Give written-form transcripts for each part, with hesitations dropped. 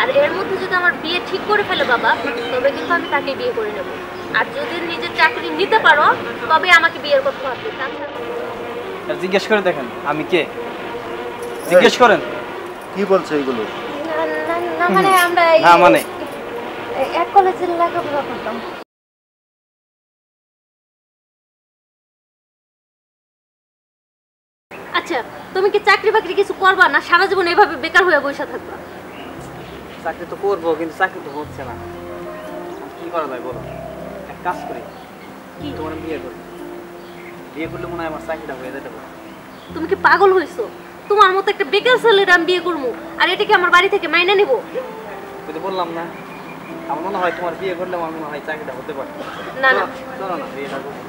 আর এর মধ্যে যদি আমার বিয়ে ঠিক করে ফেলে বাবা, তবে কিন্তু আমি তাকে বিয়ে করে নেব। আর যদি নিজের চাকরি নিতে পারো তবে আমাকে বিয়ের কথা ভাববে। জিজ্ঞেস করে দেখেন আমি কে, জিজ্ঞেস করেন। কি বলছো এগুলো? না মানে আমরা না মানে এক কলেজের লেখাপড়া করতাম। আচ্ছা, তুমি কি চাকরি বাকরি কিছু করবা না সারা জীবন এভাবে বেকার হয়ে বসে থাকবা? চাকরি তো করবো, কিন্তু চাকরি তো হচ্ছে না। কি করা যায় বলো? এক কাজ করি, কি? তোমার বিয়ে করি। বিয়ে করলে মনে হয় আমার চাকরিটা হয়ে যেতে পারে। তুমি কি পাগল হইছো? তোমার মতো একটা বেকার ছেলের আমি বিয়ে করবো, আর এটা কি আমার বাড়ি থেকে মাইনে নিব? ওই তো বললাম না, আমার মনে হয় তোমার বিয়ে করলে আমার মনে হয় চাকরিটা হতে পারে। না না চলো না বিয়েটা করবো।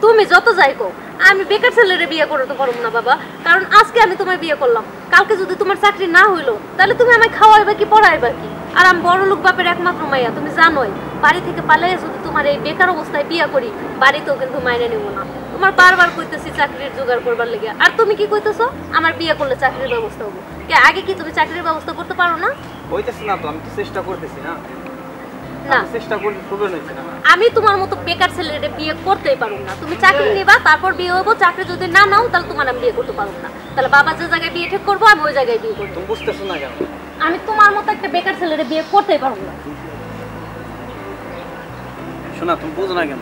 তুমি যত যাই কো, আমি বেকার ছেলেরে বিয়ে করতে পারবো না বাবা। কারণ আজকে আমি তোমায় বিয়ে করলাম, কালকে যদি তোমার চাকরি না হইলো তাহলে তুমি আমায় খাওয়াইবা কি পড়াইবা কি? আর আমি বড় লোক বাপের একমাত্র মাইয়া, তুমি জানোই। বাড়ি থেকে পালাইয়া যদি তোমার এই বেকার অবস্থায় বিয়ে করি, বাড়িতেও কিন্তু মাইনে নেবো না। তোমার বারবার কইতেছি চাকরির জোগাড় করবার লেগে, আর তুমি কি কইতেছো আমার বিয়ে করলে চাকরির ব্যবস্থা হবো। কে আগে কি তুমি চাকরির ব্যবস্থা করতে পারো না? হইতেছে না তো, আমি তো চেষ্টা করতেছি না। না চেষ্টা করতে প্রবলেম হচ্ছে না। আমি তোমার মতো বেকার ছেলেরে বিয়ে করতেই পারবো না। তুমি চাকরি নিবা, তারপর বিয়ে হবো। চাকরি যদি না নাও তাহলে তোমার আমি বিয়ে করতে পারবো না। তাহলে বাবা যে জায়গায় বিয়ে ঠিক করবো আমি ওই জায়গায় বিয়ে করবো। তুমি বুঝতেছো না কেন? আমি তোমার মতো একটা বেকার ছেলেরে বিয়ে করতেই পারবো না। শোনা, তুমি বুঝো না কেন?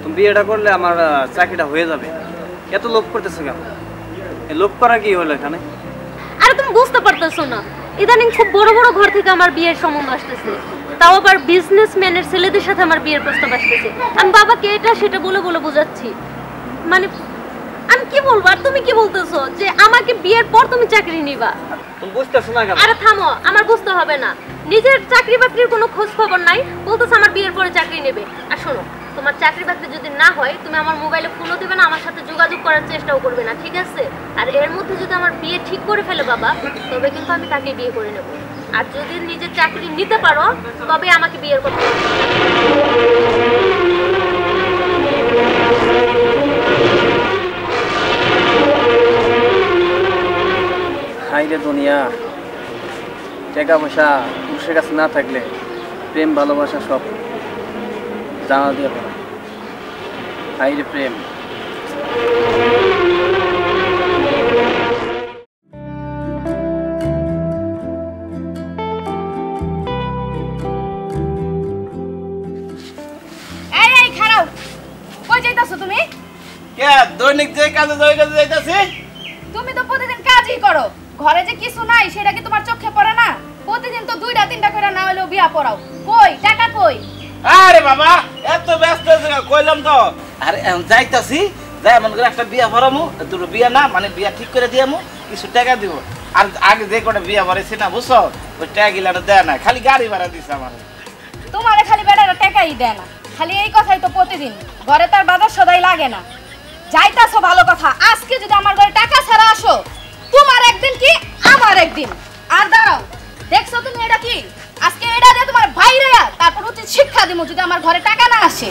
তুমি বিয়েটা করলে আমার চাকরিটা হয়ে যাবে। এত লোভ করতেছো কেন? এই লোভ করা কি হলো এখানে? আরে তুমি বুঝতে পারতেছো না, ইদানিং খুব বড় বড় ঘর থেকে আমার বিয়ের সম্বন্ধ আসতেছে, তাও আবার বিজনেসম্যানের ছেলেদের সাথে আমার বিয়ের প্রস্তাব আসতেছে। আমি বাবাকে এটা সেটা বলে বলে বোঝাচ্ছি, মানে আমি কি বলবো। আর তুমি কি বলতেছো যে আমাকে বিয়ের পর তুমি চাকরি নিবা? তুমি বুঝতেছো না কেন? আরে থামো, আমার বুঝতে হবে না। নিজের চাকরি বাকরির কোনো খোঁজ খবর নাই, বলতেছো আমার বিয়ের পরে চাকরি নেবে। আর শোনো, তোমার চাকরি বাকরি যদি না হয় তুমি আমার মোবাইলে ফোনও দিবে না, আমার সাথে যোগাযোগ করার চেষ্টাও করবে না, ঠিক আছে? আর এর মধ্যে যদি আমার বিয়ে ঠিক করে ফেলে বাবা, তবে কিন্তু আমি তাকে বিয়ে করে নেব। আর যদি নিজের চাকরি নিতে পারো তবে আমাকে বিয়ের কথা হাই রে দুনিয়া, টাকা পয়সা পুরুষের কাছে না থাকলে প্রেম ভালোবাসা সব জানা দিয়ে পড়া। হাই রে প্রেম। এই খারাও, কই যাইতাছো তুমি? কে দৈনিক যে কাজে যাইতাছি? তুমি তো প্রতিদিন কাজই করো, ঘরে যে কিছু নাই সেটা কি তোমার চোখে পড়ে না? প্রতিদিন তো 2টা 3টা করে না হলেও বিয়া পড়াও। কই টাকা কই? আরে বাবা এত ব্যস্ত কইলাম তো। আরে যাইতাছি, যাই মন করে একটা বিয়া ভরামু, দুটো বিয়া না মানে বিয়া ঠিক করে দিয়ামু, কিছু টাকা দিব। আর আগে যে কটা বিয়া ভরাইছি না বুঝছো, ওই টাকা গিলানো দেয় না, খালি গাড়ি ভাড়া দিছে আমার। তোমারে খালি বেটারা টাকাই দেয় না, খালি এই কথাই তো প্রতিদিন। ঘরে তার বাজার সদাই লাগে না। যাইতাছো ভালো কথা, আজকে যদি আমার ঘরে টাকা ছাড়া আসো, তোমার একদিন কি আমার একদিন। আর দাঁড়াও, দেখছো তুমি এটা কি? আজকে এটা দিয়ে তোমার ভাইরা তারপর উচিত শিক্ষা দিমু যদি আমার ঘরে টাকা না আসে।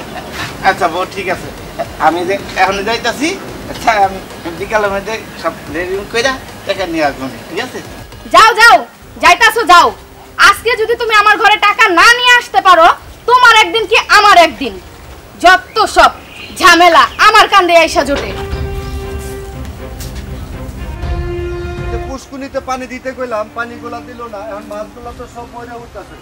আচ্ছা বউ ঠিক আছে, আমি যে এখন যাইতাছি, আচ্ছা আমি বিকালের মধ্যে সব রেডি কইরা টাকা নিয়ে আসবো, ঠিক আছে? যাও যাও, যাইতাছো যাও। আজকে যদি তুমি আমার ঘরে টাকা না নিয়ে আসতে পারো, তোমার একদিন কি আমার একদিন। যত সব ঝামেলা আমার কান্দে আইসা জোটে। পুষ্কুনিতে পানি দিতে কইলাম, পানিগুলা দিল না, এখন মাছগুলা তো সব মরে উঠতেছে।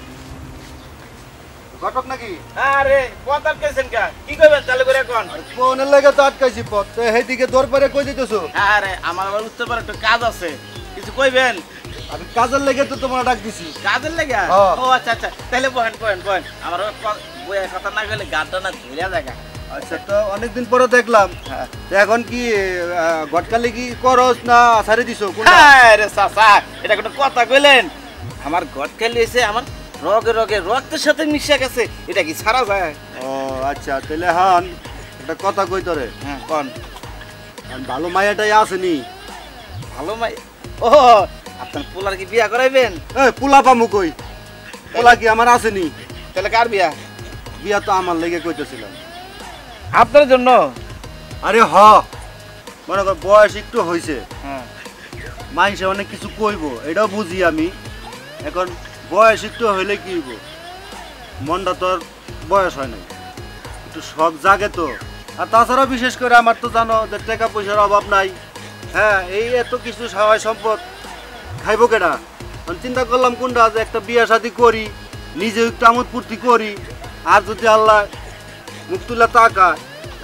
ঘটক নাকি? আরে পথ আটকাইছেন কা? কি কইবেন চালু করে এখন? ফোনের লাগে তো আটকাইছি পথ, তো সেইদিকে দৌড় পারে কই দিতেছো? আরে আমার আবার উঠতে পারে একটু কাজ আছে, কিছু কইবেন? আমি কাজের লেগে তো তোমার ডাক দিছি। কাজের লেগে? হ্যাঁ। ও আচ্ছা আচ্ছা, তাহলে বহেন বহেন বহেন, আমার বইয়ের কথা না গেলে গানটা না ধুইরা জায়গা। আচ্ছা, তো অনেকদিন পরে দেখলাম, তো এখন কি ঘটকালি কি করস না ছাড়ি দিছো? আরে চাচা, এটা কোনো কথা কইলেন? আমার গটকালি হইছে আমার রগে রগে রক্তের সাথে মিশে গেছে, এটা কি ছাড়া যায়? ও আচ্ছা, তাহলে হান একটা কথা কই তোরে। হ্যাঁ কোন? ভালো মায়াটাই আসেনি। ভালো মাই? ও আপনার পোলার কি বিয়া করাইবেন? এই পোলা পামু কই? পোলা কি আমার আসেনি? তাহলে কার বিয়া? বিয়া তো আমার লেগে কইতেছিলাম। আপনার জন্য? আরে হ, মনে কর বয়স একটু হয়েছে, হ্যাঁ মানুষে অনেক কিছু কইব, এটাও বুঝি আমি। এখন বয়স একটু হইলে কি হইব, মনটা তো আর বয়স হয় নাই, একটু শখ জাগে তো। আর তাছাড়া বিশেষ করে আমার তো জানো যে টাকা পয়সার অভাব নাই। হ্যাঁ, এই এত কিছু সহায় সম্পদ খাইব কেনা। আমি চিন্তা করলাম কোনটা যে একটা বিয়ে শাদি করি, নিজে একটু আমোদ ফুর্তি করি, আর যদি আল্লাহ মুখ তুলে তাকা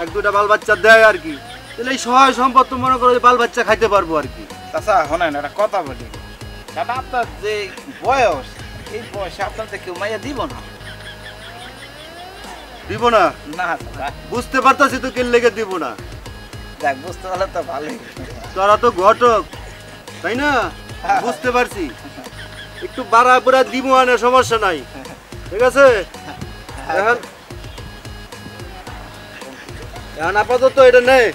এক দুটা বাল বাচ্চা দেয় আর কি, তাহলে এই সহায় সম্পদ তো মনে করো বাল বাচ্চা খাইতে পারবো আর কি। আচ্ছা শোনেন একটা কথা বলি, কারণ আপনার যে বয়স, এই বয়সে আপনাদের কেউ মাইয়া দিব না। দিব না? না চাচা, বুঝতে পারতাছি তো কেন লেগে দিব না। দেখ বুঝতে পারলে তো ভালোই। তোরা তো ঘটক, তাই না? বুঝতে পারছি, একটু বাড়া বুড়া দিব আনে, সমস্যা নাই, ঠিক আছে? এখন এখন আপাতত এটা নেই।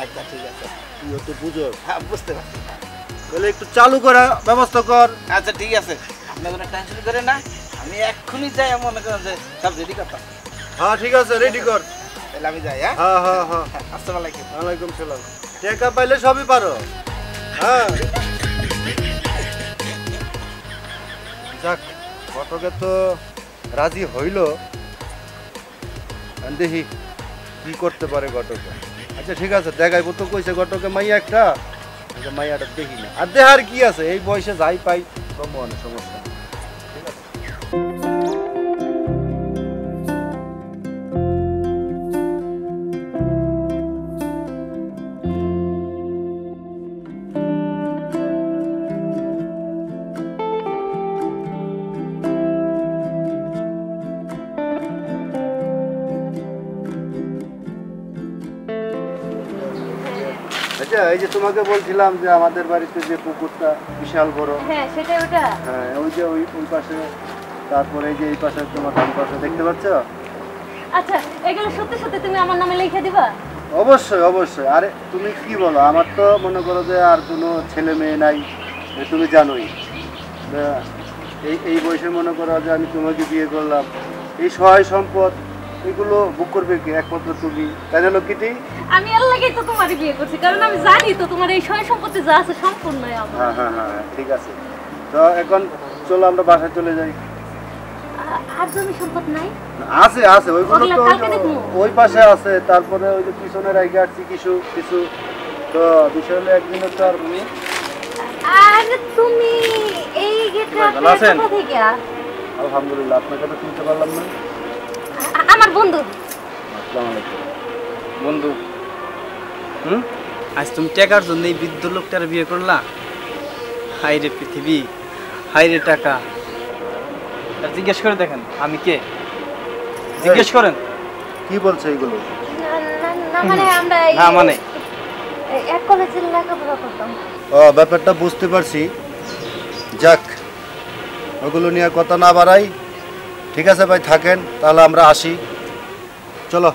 আচ্ছা ঠিক আছে, তুইও তো বুঝো, হ্যাঁ বুঝতে পারছি। তাহলে একটু চালু করা ব্যবস্থা কর। আচ্ছা ঠিক আছে, আপনি কোনো টেনশন করেন না, আমি এক্ষুনি যাই, মনে করেন যে সব রেডি করতাম। হ্যাঁ ঠিক আছে, রেডি কর। তাহলে আমি যাই। হ্যাঁ হ্যাঁ হ্যাঁ হ্যাঁ, আসসালামু আলাইকুম। ওয়ালাইকুম সালাম। টাকা পাইলে সবই পারো। হ্যাঁ যাক, ঘটকে তো রাজি হইল, দেখি কি করতে পারে ঘটকে। আচ্ছা ঠিক আছে, দেখাইবো তো কইছে ঘটকে মাইয়া একটা, মাইয়াটা দেখি না, আর দেখার কি আছে, এই বয়সে যাই পাই সব মনে সমস্যা নেই। ঠিক আছে। আচ্ছা, এই যে তোমাকে বলছিলাম যে আমাদের বাড়িতে যে পুকুরটা বিশাল বড়, হ্যাঁ সেটাই ওটা। হ্যাঁ ওই যে ওই পাশে, তারপরে এই যে এই পাশে তোমার ডান পাশে দেখতে পাচ্ছ? আচ্ছা, এগুলো সত্যি সত্যি তুমি আমার নামে লিখে দিবা? অবশ্যই অবশ্যই। আরে তুমি কি বলো, আমার তো মনে করো যে আর কোনো ছেলে মেয়ে নাই, তুমি জানোই। এই এই বয়সে মনে করো যে আমি তোমাকে বিয়ে করলাম, এই সহায় সম্পদ এগুলো বুক করবে কি একমাত্র তুমি, তাই না লক্ষ্মীটি? আমি এর লাগেই তো তোমার বিয়ে করছি, কারণ আমি জানি তো তোমার এই সয় সম্পত্তি যা আছে সম্পূর্ণ আমার। হ্যাঁ হ্যাঁ হ্যাঁ, ঠিক আছে। তো এখন চলো আমরা বাসায় চলে যাই। আর জমি সম্পদ নাই? আছে আছে, ওইগুলো ওগুলা তো কালকে দেখবো। ওই পাশে আছে, তারপরে ওই যে পিছনে রাইগে আসছি কিছু কিছু। তো বিষয় হলো একদিনের তো আর তুমি আরে তুমি এই গেটে ভালো আছেন? কোথা থেকে? আলহামদুলিল্লাহ, আপনাকে তো চিনতে পারলাম না। আমার বন্ধু। আসসালামু আলাইকুম। বন্ধু, আজ তুমি টাকার জন্য এই বৃদ্ধ লোকটার বিয়ে করলা? হাই রে পৃথিবী, হাই রে টাকা। আর জিজ্ঞেস করে দেখেন আমি কে, জিজ্ঞেস করেন। কি বলছে এগুলো? না মানে আমরা না মানে এক কলেজে লেখাপড়া করতাম। ও, ব্যাপারটা বুঝতে পারছি। যাক, ওগুলো নিয়ে কথা না বাড়াই। ঠিক আছে ভাই, থাকেন তাহলে, আমরা আসি। চলো।